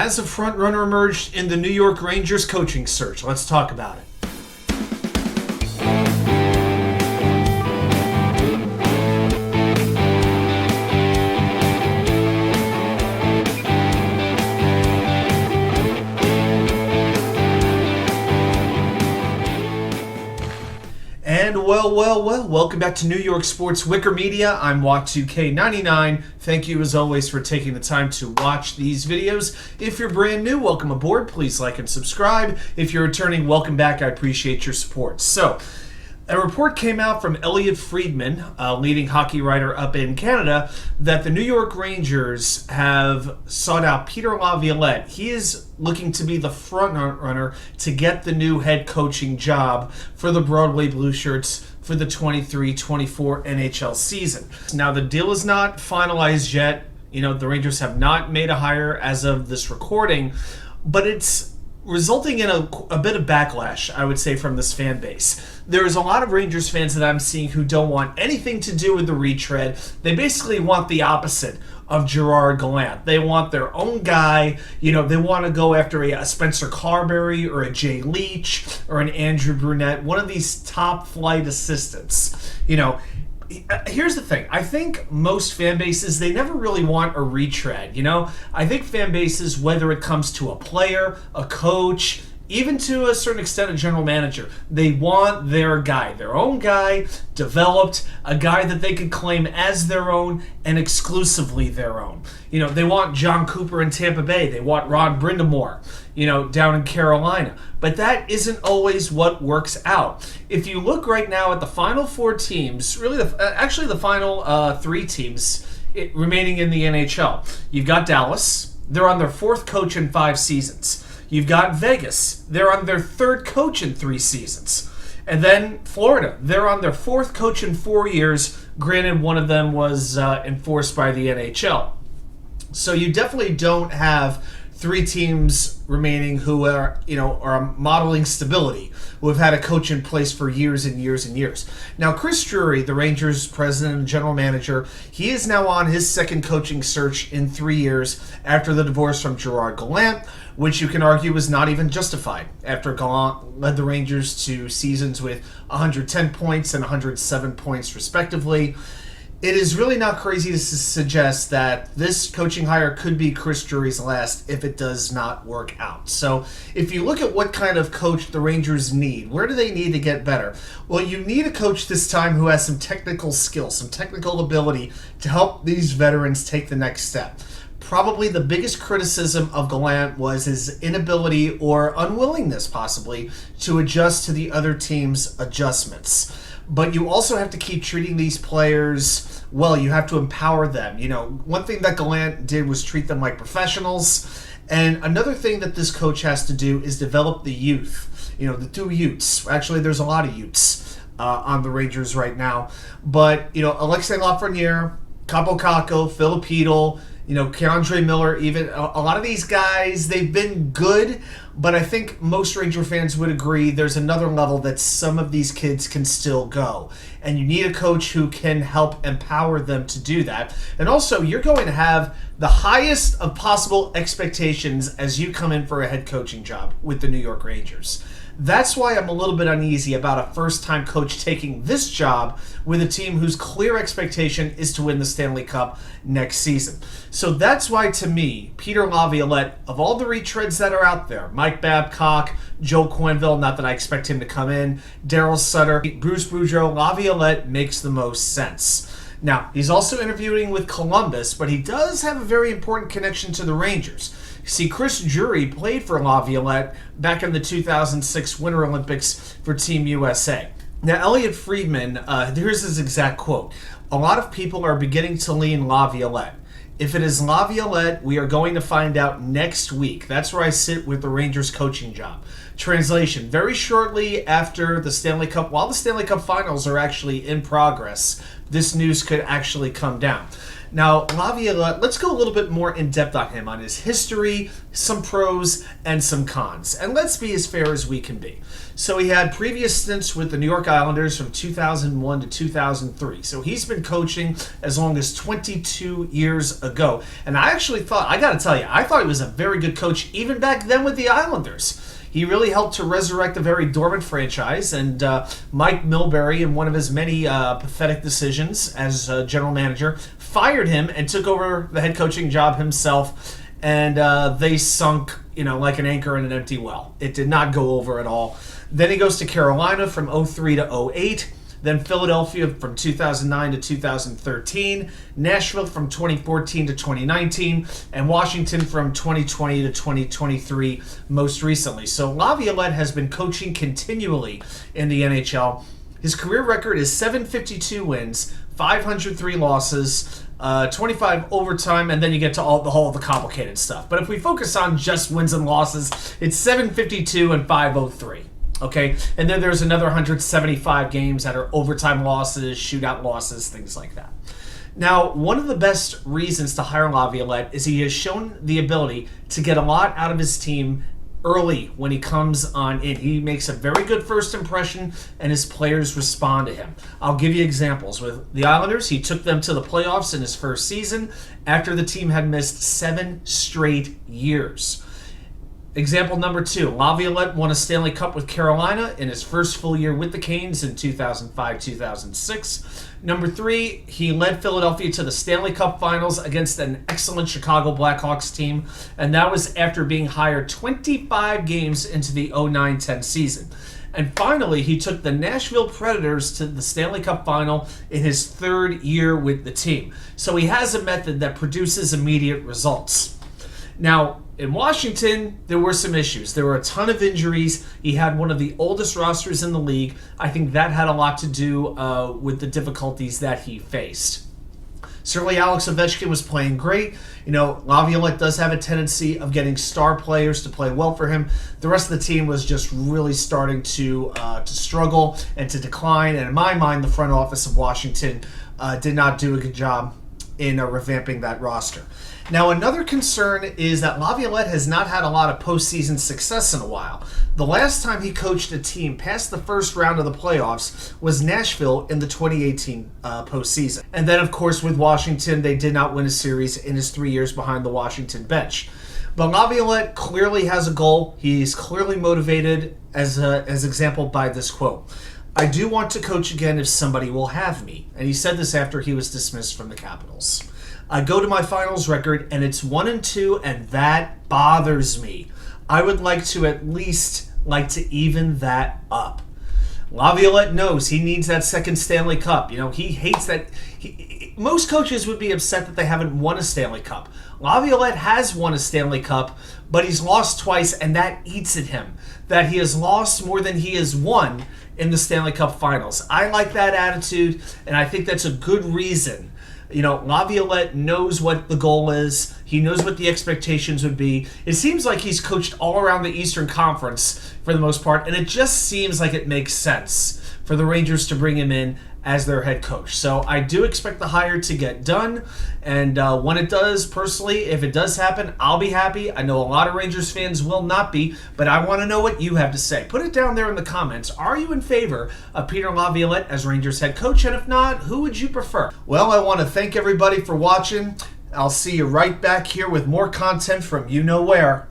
Has a front runner emerged in the New York Rangers coaching search? Let's talk about it. And well, welcome back to New York Sports WickerMedia. I'm Watt2K99. Thank you as always for taking the time to watch these videos. If you're brand new, welcome aboard. Please like and subscribe. If you're returning, welcome back. I appreciate your support. So, a report came out from Elliotte Friedman, a leading hockey writer up in Canada, that the New York Rangers have sought out Peter Laviolette. He is looking to be the front runner to get the new head coaching job for the Broadway Blue Shirts for the 23-24 NHL season. Now, the deal is not finalized yet. The Rangers have not made a hire as of this recording, but it's resulting in a bit of backlash, I would say, from this fan base. There's a lot of Rangers fans that I'm seeing who don't want anything to do with the retread. They basically want the opposite of gerardgallant. They want their own guy. They want to go after a Spencer Carberry or a Jay Leach or an Andrew Brunette, one of these top flight assistants. Here's the thing. I think most fan bases, they never really want a retread. I think fan bases, whether it comes to a player, a coach, even to a certain extent a general manager, they want their guy, their own guy, developed, a guy that they could claim as their own and exclusively their own. They want John Cooper in Tampa Bay. They want Ron Brindamore, down in Carolina. But that isn't always what works out. If you look right now at the final four teams, really the final three teams remaining in the NHL, you've got Dallas. They're on their fourth coach in 5 seasons. You've got Vegas. They're on their third coach in 3 seasons. And then Florida. They're on their fourth coach in 4 years. Granted, one of them was enforced by the NHL. So you definitely don't have 3 teams remaining who are modeling stability, who have had a coach in place for years and years and years. Now, Chris Drury, the Rangers president and general manager, he is now on his second coaching search in 3 years after the divorce from gerardgallant, which you can argue was not even justified after Gallant led the Rangers to seasons with 110 points and 107 points respectively. It is really not crazy to suggest that this coaching hire could be Chris Drury's last if it does not work out. So if you look at what kind of coach the Rangers need, where do they need to get better? Well, you need a coach this time who has some technical skills, some technical ability to help these veterans take the next step. Probably the biggest criticism of Gallant was his inability or unwillingness, possibly, to adjust to the other team's adjustments. But you also have to keep treating these players well. You have to empower them. One thing that Gallant did was treat them like professionals. And another thing that this coach has to do is develop the youth. The 2 Utes. Actually, there's a lot of Utes on the Rangers right now. But, alexislafreniere, Kaapo Kakko, filipchytil, kandremiller, even a lot of these guys, they've been good, but I think most Ranger fans would agree there's another level that some of these kids can still go. And you need a coach who can help empower them to do that. And also, you're going to have the highest of possible expectations as you come in for a head coaching job with the New York Rangers. That's why I'm a little bit uneasy about a first-time coach taking this job with a team whose clear expectation is to win the Stanley Cup next season. So that's why, to me, Peter Laviolette, of all the retreads that are out there, Mike Babcock, Joe Quenneville, not that I expect him to come in, Daryl Sutter, Bruce Boudreau, Laviolette makes the most sense. Now, he's also interviewing with Columbus, but he does have a very important connection to the Rangers. See, Chris Drury played for Laviolette back in the 2006 Winter Olympics for Team USA. Now, Elliotte Friedman, here's his exact quote. "A lot of people are beginning to lean Laviolette. If it is Laviolette, we are going to find out next week. That's where I sit with the Rangers coaching job." Translation: very shortly after the Stanley Cup, while the Stanley Cup finals are actually in progress, this news could actually come down. Now, Laviolette, let's go a little bit more in depth on him, on his history, some pros, and some cons. And let's be as fair as we can be. So he had previous stints with the New York Islanders from 2001 to 2003. So he's been coaching as long as 22 years ago. And I actually thought, I got to tell you, I thought he was a very good coach even back then with the Islanders. He really helped to resurrect a very dormant franchise, and Mike Milbury, in one of his many pathetic decisions as general manager, fired him and took over the head coaching job himself, and they sunk, like an anchor in an empty well. It did not go over at all. Then he goes to Carolina from 03 to 08. Then Philadelphia from 2009 to 2013, Nashville from 2014 to 2019, and Washington from 2020 to 2023 most recently. So Laviolette has been coaching continually in the NHL. His career record is 752 wins, 503 losses, 25 overtime, and then you get to all the complicated stuff. But if we focus on just wins and losses, it's 752 and 503. Okay, and then there's another 175 games that are overtime losses, shootout losses, things like that. Now, one of the best reasons to hire Laviolette is he has shown the ability to get a lot out of his team early when he comes on in. He makes a very good first impression, and his players respond to him. I'll give you examples. With the Islanders, he took them to the playoffs in his first season after the team had missed 7 straight years. Example number 2, Laviolette won a Stanley Cup with Carolina in his first full year with the Canes in 2005-2006. Number 3, he led Philadelphia to the Stanley Cup Finals against an excellent Chicago Blackhawks team, and that was after being hired 25 games into the 09-10 season. And finally, he took the Nashville Predators to the Stanley Cup Final in his 3rd year with the team. So he has a method that produces immediate results. Now, in Washington, there were some issues. There were a ton of injuries. He had one of the oldest rosters in the league. I think that had a lot to do with the difficulties that he faced. Certainly, Alex Ovechkin was playing great. Laviolette does have a tendency of getting star players to play well for him. The rest of the team was just really starting to struggle and to decline. And in my mind, the front office of Washington did not do a good job in revamping that roster. Now, another concern is that Laviolette has not had a lot of postseason success in a while. The last time he coached a team past the first round of the playoffs was Nashville in the 2018 postseason. And then, of course, with Washington, they did not win a series in his 3 years behind the Washington bench. But Laviolette clearly has a goal. He's clearly motivated, as example by this quote. "I do want to coach again if somebody will have me." And he said this after he was dismissed from the Capitals. "I go to my finals record and it's 1-2, and that bothers me. I would like to at least even that up." Laviolette knows he needs that second Stanley Cup. He hates that. Most coaches would be upset that they haven't won a Stanley Cup. Laviolette has won a Stanley Cup, but he's lost twice, and that eats at him. That he has lost more than he has won in the Stanley Cup Finals. I like that attitude, and I think that's a good reason. Laviolette knows what the goal is. He knows what the expectations would be. It seems like he's coached all around the Eastern Conference for the most part, and it just seems like it makes sense for the Rangers to bring him in as their head coach. So I do expect the hire to get done, and when it does, personally, if it does happen, I'll be happy. I know a lot of Rangers fans will not be, but I want to know what you have to say. Put it down there in the comments. Are you in favor of Peter Laviolette as Rangers head coach? And if not, who would you prefer? Well, I want to thank everybody for watching. I'll see you right back here with more content from you know where,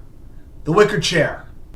the Wicker Chair.